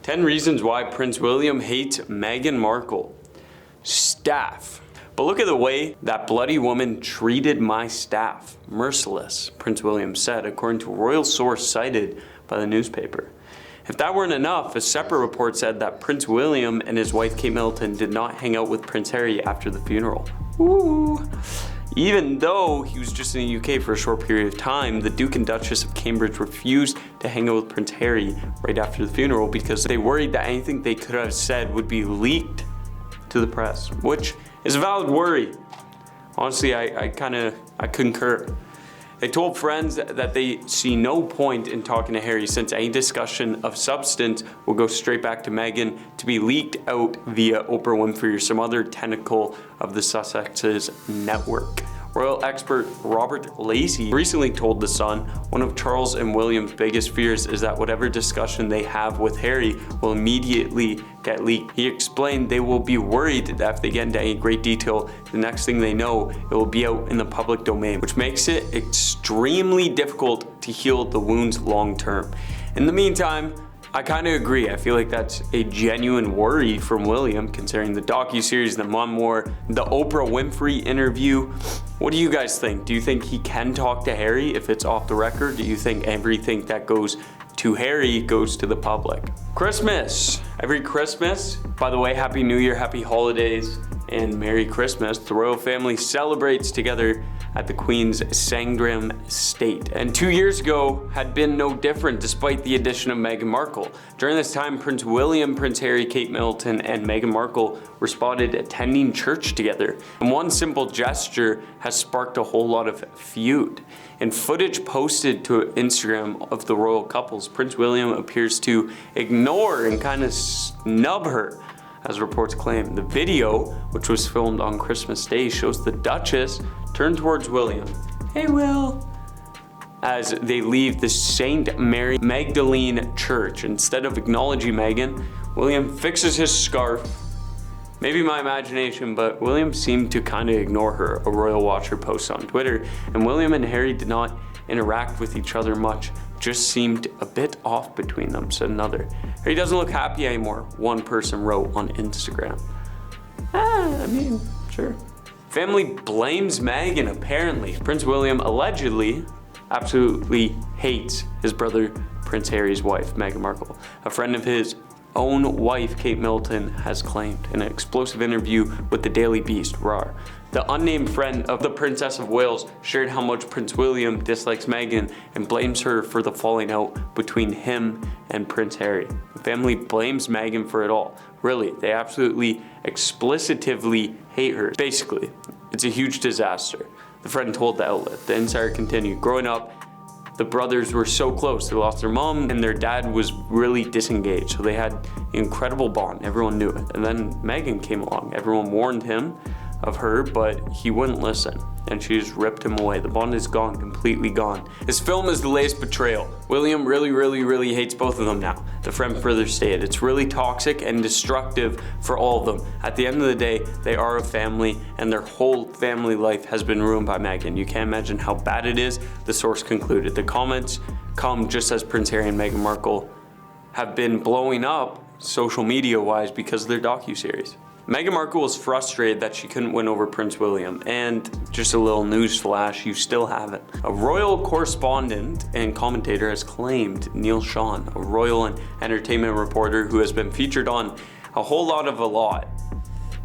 10 reasons why Prince William hates Meghan Markle. Staff. But look at the way that bloody woman treated my staff. Merciless, Prince William said, according to a royal source cited by the newspaper. If that weren't enough, a separate report said that Prince William and his wife Kate Middleton did not hang out with Prince Harry after the funeral. Ooh. Even though he was just in the UK for a short period of time, the Duke and Duchess of Cambridge refused to hang out with Prince Harry right after the funeral because they worried that anything they could have said would be leaked to the press, which is a valid worry. Honestly, I concur. They told friends that they see no point in talking to Harry since any discussion of substance will go straight back to Meghan to be leaked out via Oprah Winfrey or some other tentacle of the Sussex's network. Royal expert Robert Lacey recently told The Sun one of Charles and William's biggest fears is that whatever discussion they have with Harry will immediately get leaked. He explained they will be worried that if they get into any great detail, the next thing they know, it will be out in the public domain, which makes it extremely difficult to heal the wounds long term. In the meantime, I kind of agree. I feel like that's a genuine worry from William, considering the docuseries, the memoir, the Oprah Winfrey interview. What do you guys think? Do you think he can talk to Harry if it's off the record? Do you think everything that goes to Harry goes to the public? Christmas. Every Christmas, by the way, Happy New Year, Happy Holidays, and Merry Christmas. The royal family celebrates together at the Queen's Sandringham estate. And 2 years ago had been no different despite the addition of Meghan Markle. During this time, Prince William, Prince Harry, Kate Middleton, and Meghan Markle were spotted attending church together. And one simple gesture has sparked a whole lot of feud. In footage posted to Instagram of the royal couples, Prince William appears to ignore and kind of snub her, as reports claim. The video, which was filmed on Christmas Day, shows the Duchess turn towards William. Hey, Will. As they leave the St. Mary Magdalene Church. Instead of acknowledging Meghan, William fixes his scarf. Maybe my imagination, but William seemed to kind of ignore her, a royal watcher posts on Twitter. And William and Harry did not interact with each other much. Just seemed a bit off between them, said another. Harry doesn't look happy anymore, one person wrote on Instagram. I mean, sure. Family blames Meghan, apparently. Prince William allegedly absolutely hates his brother Prince Harry's wife, Meghan Markle. A friend of his own wife, Kate Middleton, has claimed in an explosive interview with the Daily Beast, RAR. The unnamed friend of the Princess of Wales shared how much Prince William dislikes Meghan and blames her for the falling out between him and Prince Harry. The family blames Meghan for it all. Really, they absolutely explicitly hate her. Basically, it's a huge disaster. The friend told the outlet. The insider continued, growing up, the brothers were so close. They lost their mom and their dad was really disengaged. So they had an incredible bond. Everyone knew it. And then Meghan came along. Everyone warned him of her, but he wouldn't listen. And she just ripped him away. The bond is gone, completely gone. This film is the latest betrayal. William really hates both of them now. The friend further stated, it's really toxic and destructive for all of them. At the end of the day, they are a family and their whole family life has been ruined by Meghan. You can't imagine how bad it is, the source concluded. The comments come just as Prince Harry and Meghan Markle have been blowing up social media wise because of their docuseries. Meghan Markle was frustrated that she couldn't win over Prince William, and just a little news flash, you still haven't. A royal correspondent and commentator has claimed Neil Sean, a royal and entertainment reporter who has been featured on a whole lot of a lot.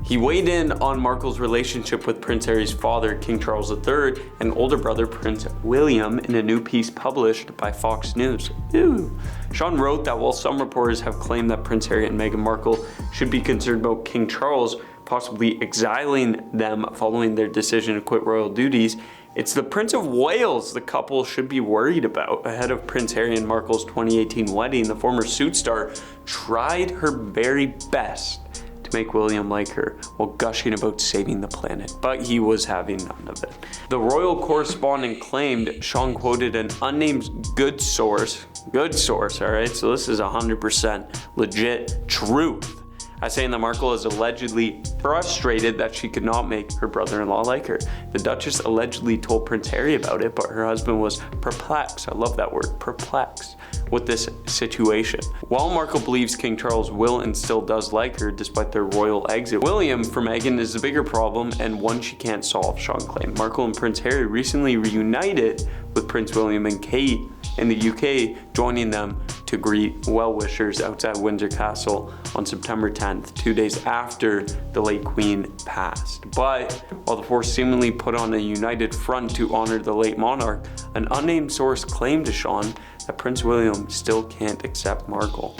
He weighed in on Markle's relationship with Prince Harry's father, King Charles III, and older brother, Prince William, in a new piece published by Fox News. Ew. Sean wrote that while some reporters have claimed that Prince Harry and Meghan Markle should be concerned about King Charles possibly exiling them following their decision to quit royal duties, it's the Prince of Wales the couple should be worried about. Ahead of Prince Harry and Markle's 2018 wedding, the former Suits star tried her very best to make William like her while gushing about saving the planet, but he was having none of it. The royal correspondent claimed Sean quoted an unnamed good source, all right, so this is 100% legit truth, as saying that Markle has allegedly frustrated that she could not make her brother-in-law like her. The Duchess allegedly told Prince Harry about it, but her husband was perplexed, I love that word, perplexed, with this situation. While Markle believes King Charles will and still does like her despite their royal exit, William for Meghan is a bigger problem and one she can't solve, Sean claimed. Markle and Prince Harry recently reunited with Prince William and Kate in the UK, joining them to greet well-wishers outside Windsor Castle on September 10th, 2 days after the late Queen passed. But while the four seemingly put on a united front to honor the late monarch, an unnamed source claimed to Sean that Prince William still can't accept Markle.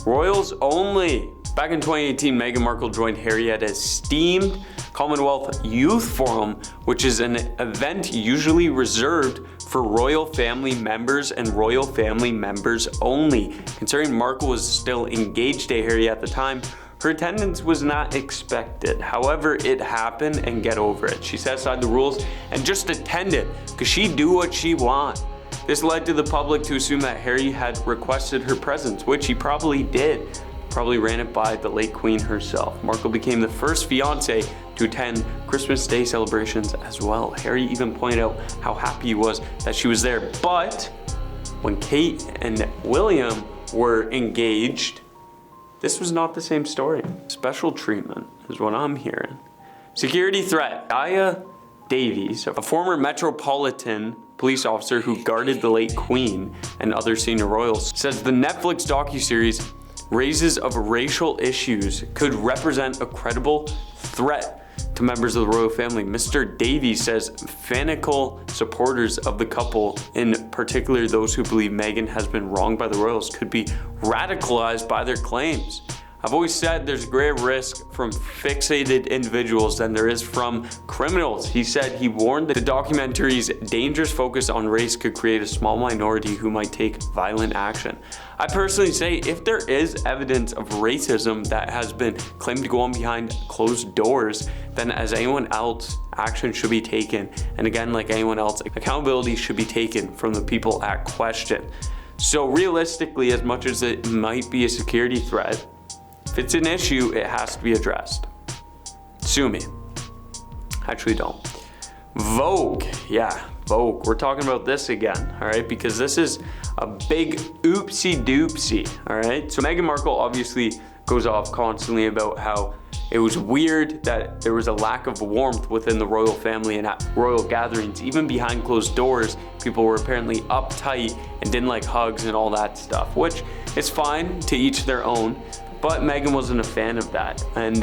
Royals only. Back in 2018, Meghan Markle joined Harry at a esteemed Commonwealth Youth Forum, which is an event usually reserved for royal family members and royal family members only. Considering Markle was still engaged to Harry at the time, her attendance was not expected. However, it happened, and get over it. She set aside the rules and just attended because she do what she want. This led to the public to assume that Harry had requested her presence, which he probably did. Probably ran it by the late Queen herself. Markle became the first fiance to attend Christmas Day celebrations as well. Harry even pointed out how happy he was that she was there. But when Kate and William were engaged, this was not the same story. Special treatment is what I'm hearing. Security threat. Aya Davies, a former Metropolitan police officer who guarded the late Queen and other senior royals, says the Netflix docuseries raises of racial issues could represent a credible threat to members of the royal family. Mr. Davies says fanatical supporters of the couple, in particular those who believe Meghan has been wronged by the royals, could be radicalized by their claims. I've always said there's greater risk from fixated individuals than there is from criminals. He said he warned that the documentary's dangerous focus on race could create a small minority who might take violent action. I personally say if there is evidence of racism that has been claimed to go on behind closed doors, then as anyone else, action should be taken. And again, like anyone else, accountability should be taken from the people at question. So realistically, as much as it might be a security threat, if it's an issue, it has to be addressed. Sue me. Actually, don't. Vogue. Yeah, Vogue. We're talking about this again, all right? Because this is a big oopsie doopsie, all right? So Meghan Markle obviously goes off constantly about how it was weird that there was a lack of warmth within the royal family and at royal gatherings. Even behind closed doors, people were apparently uptight and didn't like hugs and all that stuff, which is fine, to each their own. But Meghan wasn't a fan of that, and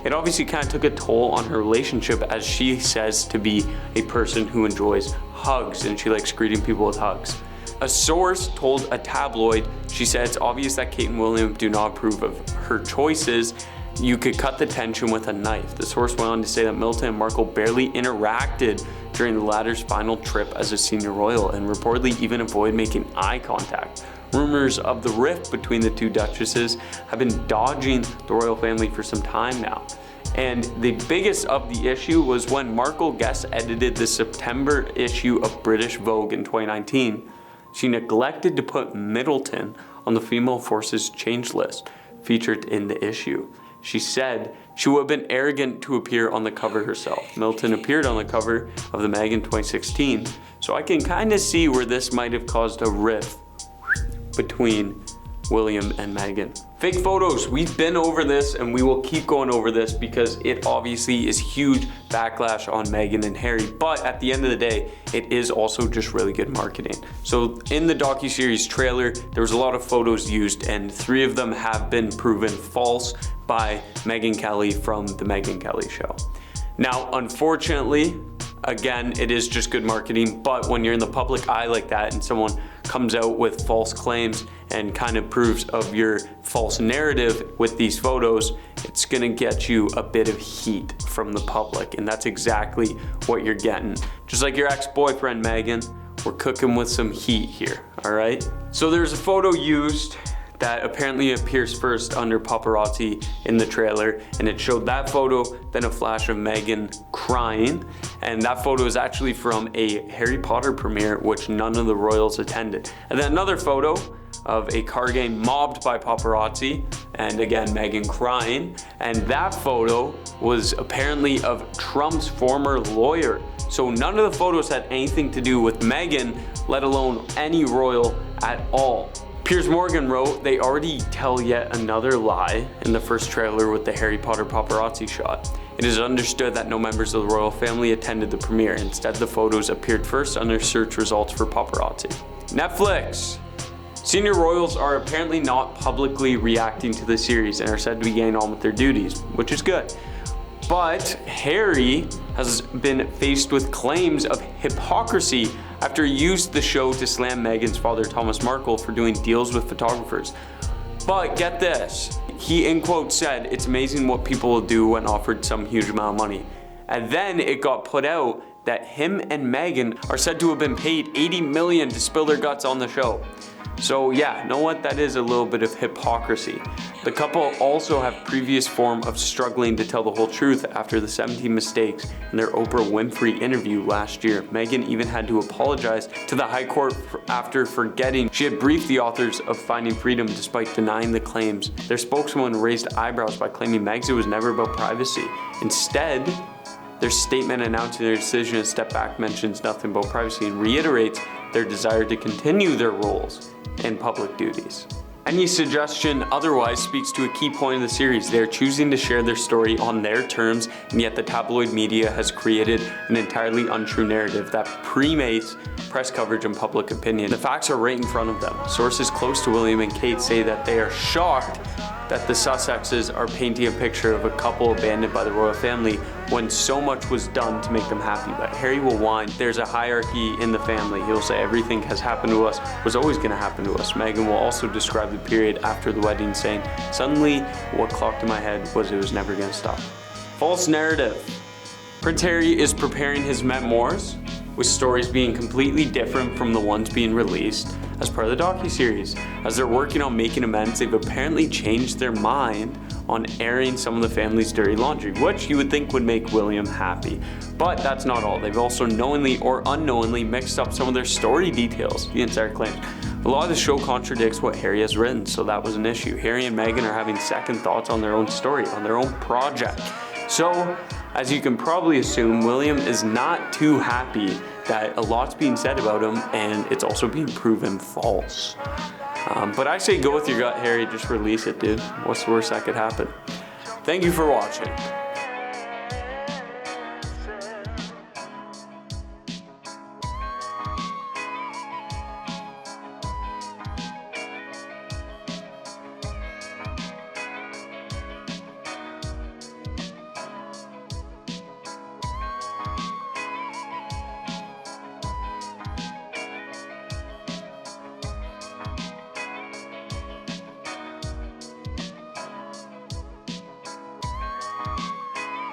it obviously kind of took a toll on her relationship, as she says to be a person who enjoys hugs and she likes greeting people with hugs. A source told a tabloid, she said it's obvious that Kate and William do not approve of her choices. You could cut the tension with a knife. The source went on to say that Milton and Markle barely interacted during the latter's final trip as a senior royal and reportedly even avoided making eye contact. Rumors of the rift between the two duchesses have been dogging the royal family for some time now. And the biggest of the issue was when Markle guest edited the September issue of British Vogue in 2019. She neglected to put Middleton on the female forces change list featured in the issue. She said she would have been arrogant to appear on the cover herself. Middleton appeared on the cover of the Mag in 2016, so I can kind of see where this might have caused a rift between William and Meghan. Fake photos, we've been over this and we will keep going over this because it obviously is huge backlash on Meghan and Harry, but at the end of the day, it is also just really good marketing. So in the docuseries trailer, there was a lot of photos used and 3 of them have been proven false by Megyn Kelly from the Megyn Kelly Show. Now, unfortunately, again, it is just good marketing, but when you're in the public eye like that and someone comes out with false claims and kind of proves of your false narrative with these photos, it's gonna get you a bit of heat from the public, and that's exactly what you're getting. Just like your ex-boyfriend, Meghan, we're cooking with some heat here, all right? So there's a photo used that apparently appears first under paparazzi in the trailer, and it showed that photo, then a flash of Meghan crying, and that photo is actually from a Harry Potter premiere which none of the royals attended. And then another photo of a car getting mobbed by paparazzi, and again, Meghan crying. And that photo was apparently of Trump's former lawyer. So none of the photos had anything to do with Meghan, let alone any royal at all. Piers Morgan wrote, they already tell yet another lie in the first trailer with the Harry Potter paparazzi shot. It is understood that no members of the royal family attended the premiere. Instead, the photos appeared first under search results for paparazzi. Netflix. Senior royals are apparently not publicly reacting to the series and are said to be getting on with their duties, which is good. But Harry has been faced with claims of hypocrisy after he used the show to slam Meghan's father, Thomas Markle, for doing deals with photographers. But get this, he in quotes said, it's amazing what people will do when offered some huge amount of money. And then it got put out that him and Meghan are said to have been paid $80 million to spill their guts on the show. So yeah, know what, that is a little bit of hypocrisy. The couple also have previous form of struggling to tell the whole truth after the 17 mistakes in their Oprah Winfrey interview last year. Meghan even had to apologize to the High Court after forgetting she had briefed the authors of Finding Freedom despite denying the claims. Their spokeswoman raised eyebrows by claiming Meg's was never about privacy. Instead, their statement announcing their decision to step back mentions nothing about privacy and reiterates their desire to continue their roles in public duties. Any suggestion otherwise speaks to a key point of the series. They are choosing to share their story on their terms, and yet the tabloid media has created an entirely untrue narrative that premates press coverage and public opinion. The facts are right in front of them. Sources close to William and Kate say that they are shocked that the Sussexes are painting a picture of a couple abandoned by the royal family when so much was done to make them happy. But Harry will whine, there's a hierarchy in the family. He'll say everything has happened to us, was always gonna happen to us. Meghan will also describe the period after the wedding saying, suddenly what clocked in my head was it was never gonna stop. False narrative. Prince Harry is preparing his memoirs, with stories being completely different from the ones being released as part of the docuseries. As they're working on making amends, they've apparently changed their mind on airing some of the family's dirty laundry, which you would think would make William happy. But that's not all. They've also knowingly or unknowingly mixed up some of their story details, the insider claims. A lot of the show contradicts what Harry has written, so that was an issue. Harry and Meghan are having second thoughts on their own story, on their own project. So, as you can probably assume, William is not too happy that a lot's being said about him and it's also being proven false. But I say go with your gut, Harry. Just release it, dude. What's the worst that could happen? Thank you for watching.